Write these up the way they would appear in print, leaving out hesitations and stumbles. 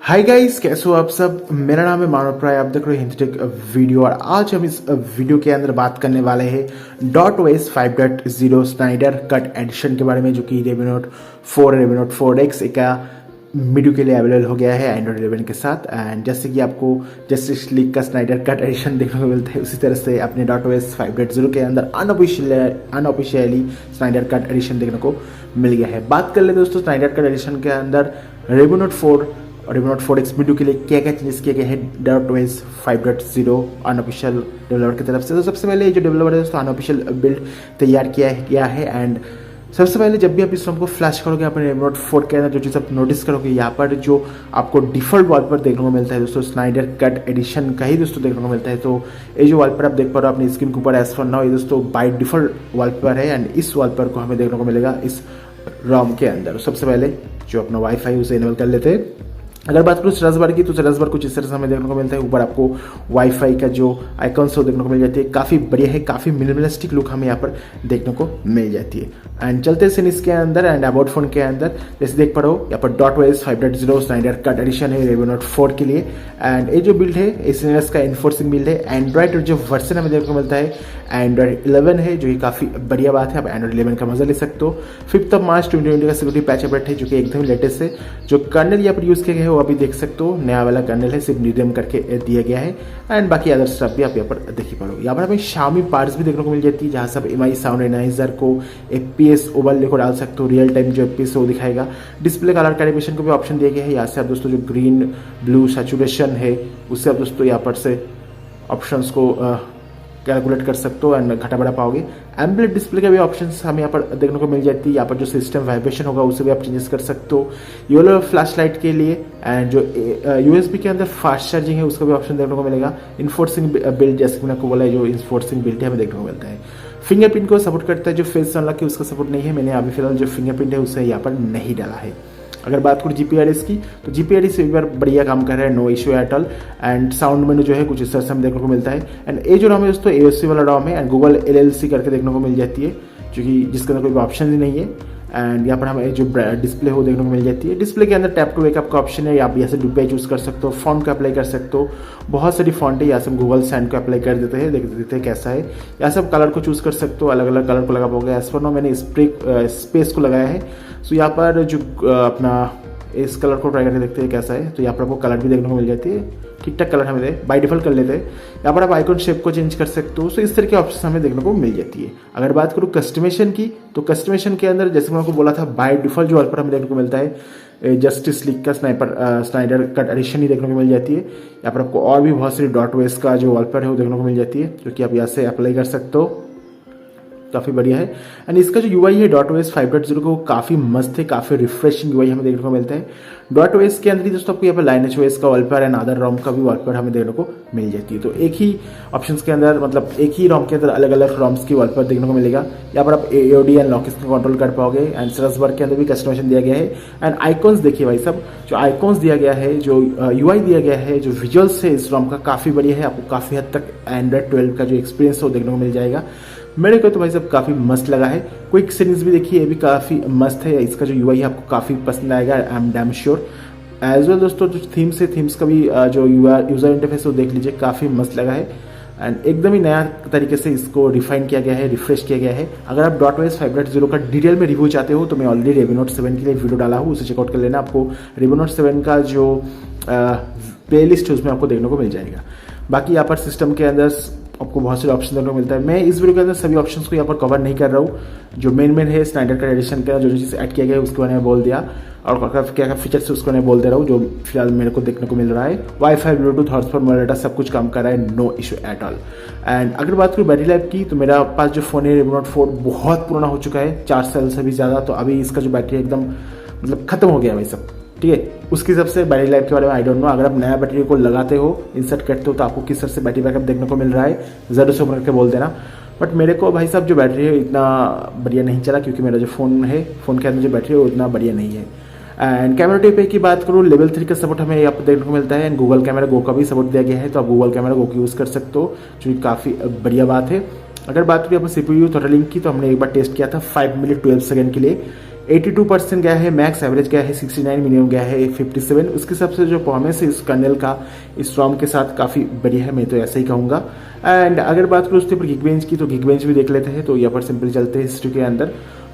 Hi guys, कैसे हो आप सब। मेरा नाम है मानव प्राय, आप देख रहे हो हिंदी टेक वीडियो। और आज हम इस वीडियो के अंदर बात करने वाले हैं DotOS 5.0 स्नाइडर कट एडिशन के बारे में, जो कि Redmi Note 4 Redmi Note 4X का मिडो के लिए अवेलेबल हो गया है Android 11 के साथ। एंड जैसे कि आपको जस्टिस लीग का स्नाइडर कट एडिशन देखने को मिलता है, उसी तरह से अपने DotOS 5.0 के अंदर अनऑफिशियली स्नाइडर कट एडिशन देखने को मिल गया है। बात कर ले दोस्तों, स्नाइडर कट एडिशन के अंदर Redmi Note 4 और Redmi Note 4X मिडो के लिए क्या क्या चेंजेस किए गए हैं DotOS 5.0 अनऑफिशियल डेवलपर की तरफ से। तो सबसे पहले जो डेवलपर है दोस्तों अनऑफिशियल बिल्ड तैयार किया है। एंड सबसे पहले जब भी आप इस ROM को फ्लैश करोगे अपने Redmi Note 4 के अंदर, जो चीज़ आप नोटिस करोगे यहाँ पर जो आपको डिफॉल्ट वॉलपेपर देखने को मिलता है दोस्तों, स्नाइडर कट एडिशन का ही दोस्तों देखने को मिलता है। तो ये जो वॉलपेपर आप देख पा रहे हो अपनी स्क्रीन के ऊपर एज फॉर नाउ, ये दोस्तों बाय डिफॉल्ट वॉलपेपर है। एंड इस वॉलपेपर को हमें देखने को मिलेगा इस ROM के अंदर। सबसे पहले जो अपना वाईफाई उसे इनेबल कर लेते हैं। अगर बात करूँ स्टेटस बार की, तो स्टेटस बार कुछ इस तरह से हमें देखने को मिलता है। ऊपर आपको वाईफाई का जो आइकॉन्स हो देखने को मिल जाती है, काफ़ी बढ़िया है, काफ़ी मिनिमलिस्टिक लुक हमें यहाँ पर देखने को मिल जाती है। एंड चलते हैं सीरीज के अंदर एंड अबाउट फोन के अंदर। जैसे देख पा रहे हो यहाँ पर DotOS 5.0 स्नाइडर कट एडिशन है Redmi Note 4 के लिए। एंड ये जो बिल्ड है SNYDER का इन्फोर्सिंग बिल्ड है। एंड्रॉइड जो वर्जन हमें देखने को मिलता है Android 11 है, जो कि काफ़ी बढ़िया बात है। आप Android 11 का मजा ले सकते हो। 5 मार्च 2020 का सिक्योरिटी पैच अपडेट है, जो कि एकदम लेटेस्ट है। जो कर्नल यहाँ पर यूज़ किया गया है वो अभी देख सकते हो, नया वाला कर्नल है, सिर्फ नीडम करके दिया गया है। एंड बाकी अदर स्टफ भी आप यहाँ पर देख ही पा रहे हो। यहाँ पर हमें Xiaomi पार्ट्स भी देखने को मिल जाती है, जहाँ से आप MI साउंड एनालाइजर को FPS ओवरले को डाल सकते हो, रियल टाइम जो FPS वो दिखाएगा। डिस्प्ले कलर कैलिब्रेशन को भी ऑप्शन दिया गया है। यहाँ से आप दोस्तों जो ग्रीन ब्लू सैचुरेशन है उससे आप दोस्तों यहाँ पर से ऑप्शंस को कैलकुलेट कर सकते हो एंड घटा बढ़ा पाओगे। एम्बुलेट डिस्प्ले के भी ऑप्शंस हमें यहाँ पर देखने को मिल जाती है। यहाँ पर जो सिस्टम वाइब्रेशन होगा उसे भी आप चेंजेस कर सकते हो। येलो फ्लैश लाइट के लिए एंड जो USB के अंदर फास्ट चार्जिंग है उसका भी ऑप्शन देखने को मिलेगा। इन्फोर्सिंग बिल्ड, जैसे कि मैंने आपको बोला है, जो इन्फोर्सिंग बिल्ड है हमें देखने को मिलता है। फिंगरप्रिंट को सपोर्ट करता है, जो फेस अनलॉक है उसका सपोर्ट नहीं है। मैंने अभी फिलहाल जो फिंगरप्रिंट है उसे यहाँ पर नहीं डाला है। अगर बात करूँ GPRS की, तो GPRS एक बार बढ़िया काम कर रहा है, no issue at all. And sound menu जो है कुछ इस तरह से हमें देखने को मिलता है। एंड ये जो ROM है दोस्तों AOC वाला ROM है एंड गूगल LLC करके देखने को मिल जाती है, जो कि जिसके अंदर कोई ऑप्शन ही नहीं है। एंड यहाँ पर हमें जो डिस्प्ले हो देखने को मिल जाती है। डिस्प्ले के अंदर टैप टू वेक आपका ऑप्शन है, आप यहाँ से डिस्प्ले चूज कर सकते हो, फॉन्ट को अप्लाई कर सकते हो। बहुत सारी फॉन्ट है, यहाँ से हम गूगल सैंड को अप्लाई कर देते हैं, देख देते हैं कैसा है। यहाँ से आप कलर को चूज कर सकते हो, अलग अलग कलर को लगा पाओगे। एज पर नो मैंने स्पेस को लगाया है। सो यहाँ पर जो अपना इस कलर को ट्राई करके देखते हैं कैसा है। तो यहाँ पर आपको कलर भी देखने को मिल जाती है, ठीक ठाक कलर हमें बाय डिफॉल्ट कर लेते हैं। यहाँ पर आप आइकॉन शेप को चेंज कर सकते हो। सो इस तरह के ऑप्शन हमें देखने को मिल जाती है। अगर बात करूँ कस्टमाइजेशन की, तो कस्टमाइजेशन के अंदर जैसे मैं आपको बोला था बाय डिफॉल्ट जो वॉलपेपर हमें देखने को मिलता है जस्टिस लीग का स्नाइडर कट एडिशन ही देखने को मिल जाती है। यहाँ पर आपको और भी बहुत सारी DotOS का जो वॉलपेपर है वो देखने को मिल जाती है, जो कि आप यहाँ से अप्लाई कर सकते हो, काफ़ी बढ़िया है। एंड इसका जो UI है DotOS 5.0 को काफ़ी मस्त है, काफ़ी रिफ्रेशिंग UI हमें देखने को मिलता है। DotOS के अंदर ही दोस्तों आपको यहाँ पर LineageOS का वॉलपेपर एंड अदर ROM का भी वॉलपेपर हमें देखने को मिल जाती है। तो एक ही ऑप्शंस के अंदर, मतलब एक ही ROM के अंदर अलग अलग ROMs की वॉलपेपर देखने को मिलेगा। यहाँ पर आप AOD एंड लॉकिंग को कंट्रोल कर पाओगे। एंड स्टेटस बार के अंदर भी कस्टमाइजेशन दिया गया है। एंड आइकॉन्स देखिए भाई साहब, जो आइकॉन्स दिया गया है, जो UI दिया गया है, जो विजुअल्स है इस ROM का काफ़ी बढ़िया है। आपको काफ़ी हद तक Android 12 का जो एक्सपीरियंस हो देखने को मिल जाएगा। मेरे को तो भाई साहब काफ़ी मस्त लगा है। क्विक सेटिंग्स भी देखिए, ये भी काफ़ी मस्त है। इसका जो UI है आपको काफ़ी पसंद आएगा, I am damn sure. As well दोस्तों जो थीम्स है, थीम्स का भी जो यूज़र इंटरफेस वो देख लीजिए, काफ़ी मस्त लगा है। एंड एकदम ही नया तरीके से इसको रिफाइन किया गया है, रिफ्रेश किया गया है। अगर आप DotOS 5.0 का डिटेल में रिव्यू चाहते हो तो मैं ऑलरेडी Redmi Note 7 के लिए वीडियो डाला हूँ, उसे चेकआउट कर लेना। आपको Redmi Note 7 का जो प्लेलिस्ट है उसमें आपको देखने को मिल जाएगा। बाकी यहाँ पर सिस्टम के अंदर आपको बहुत सारे ऑप्शन देखने को मिलता है। मैं इस वीडियो के अंदर सभी ऑप्शंस को यहाँ पर कवर नहीं कर रहा हूँ। जो मेन है स्नाइडर कट एडिशन का जो चीज़ ऐड किया गया है उसके बारे में बोल दिया, और क्या क्या फीचर्स है उसको मैं बोल दे रहा हूँ, जो फिलहाल मेरे को देखने को मिल रहा है। वाईफाई, ब्लूटूथ, हॉटस्पॉट, मोबाइल सब कुछ काम कर रहा है, no issue at all. And अगर बात करूँ बैटरी लाइफ की, तो मेरा पास जो फ़ोन है Redmi Note 4 बहुत पुराना हो चुका है, 4 साल से भी ज़्यादा। तो अभी इसका जो बैटरी एकदम मतलब खत्म हो गया भाई सब, ठीक है। उसके हिसाब से बैटरी लाइफ के बारे में आई डोंट नो। अगर आप नया बैटरी को लगाते हो, इंसर्ट करते हो, तो आपको किस तरह से बैटरी बैकअप देखने को मिल रहा है ज़रूर से करके बोल देना। बट मेरे को भाई साहब जो बैटरी है इतना बढ़िया नहीं चला, क्योंकि मेरा जो फ़ोन है, फ़ोन के अंदर जो बैटरी है वो इतना बढ़िया नहीं है। एंड कैमरा टिप की बात करूँ, लेवल 3 का सपोर्ट हमें यहाँ पर देखने को मिलता है। एंड गूगल कैमरा गो का भी सपोर्ट दिया गया है, तो आप गूगल कैमरा गो की यूज़ कर सकते हो, जो कि काफ़ी बढ़िया बात है। अगर बात करें अपन CPU थ्रोटलिंग की, तो हमने एक बार टेस्ट किया था 5 मिनट 12 सेकंड के लिए। 82% गया है, मैक्स एवरेज गया है 69, मिनिमम गया है 57। उसके हिसाब से जो परफॉर्मेंस है इस कर्नल का इस रॉम के साथ काफ़ी बढ़िया है, मैं तो ऐसा ही कहूँगा। एंड अगर बात करूँ उसके ऊपर गिगबेंच की, तो गिगबेंच भी देख लेते हैं। तो यहाँ पर सिंपल चलते हैं हिस्ट्री के अंदर।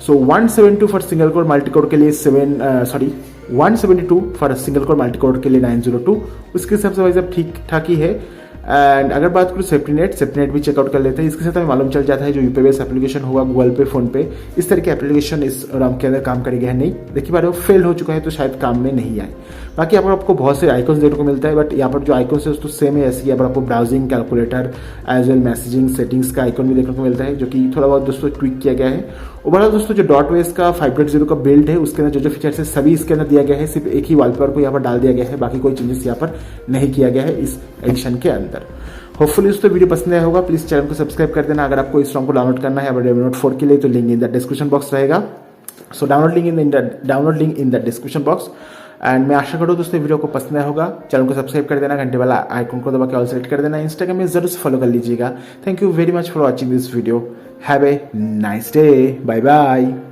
सो 172 for single core multi core के लिए 172 for single core multi core के लिए 902। उसके हिसाब से भाई ठीक ठाक ही है। एंड अगर बात करूँ सेफ्टी नेट भी चेकआउट कर लेते हैं। इसके साथ हमें मालूम चल जाता है जो यूपी बेस एप्लीकेशन होगा गूगल पे, फोन पे, इस तरह के एप्लीकेशन इस रॉम के अंदर काम करेगा है नहीं। देखिए बारे वो फेल हो चुका है तो शायद काम में नहीं आए। बाकी यहाँ पर आपको बहुत से आइकॉन्स देखने को मिलता है, बट यहाँ पर जो आइकॉन्स है तो सेम है ऐसी। यहाँ पर आपको browsing, calculator, as well messaging, settings का आइकॉन भी देखने को मिलता है, जो कि थोड़ा बहुत दोस्तों ट्विक किया गया है। ओवरऑल दोस्तों जो DotOS का 5.0 का बिल्ड है उसके अंदर जो फीचर्स है सभी इसके अंदर दिया गया है। सिर्फ एक ही वॉलपेपर को यहाँ पर डाल दिया गया है, बाकी कोई चेंजेस यहाँ पर नहीं किया गया है इस एडिशन के अंदर। होपफुली दोस्तों वीडियो पसंद आया होगा। प्लीज चैनल को सब्सक्राइब कर देना। अगर आपको इस रॉम को डाउनलोड करना है Redmi Note 4 के लिए तो link in the description box रहेगा। So download link in the description box. And मैं आशा करूँ दोस्तों वीडियो को पसंद आया होगा। चैनल को सब्सक्राइब कर देना, घंटे वाला आइकन को दबा के ऑल सेलेक्ट कर देना। इंस्टाग्राम में जरूर से फॉलो कर लीजिएगा। Thank you very much for watching this video. Have a nice day. Bye bye.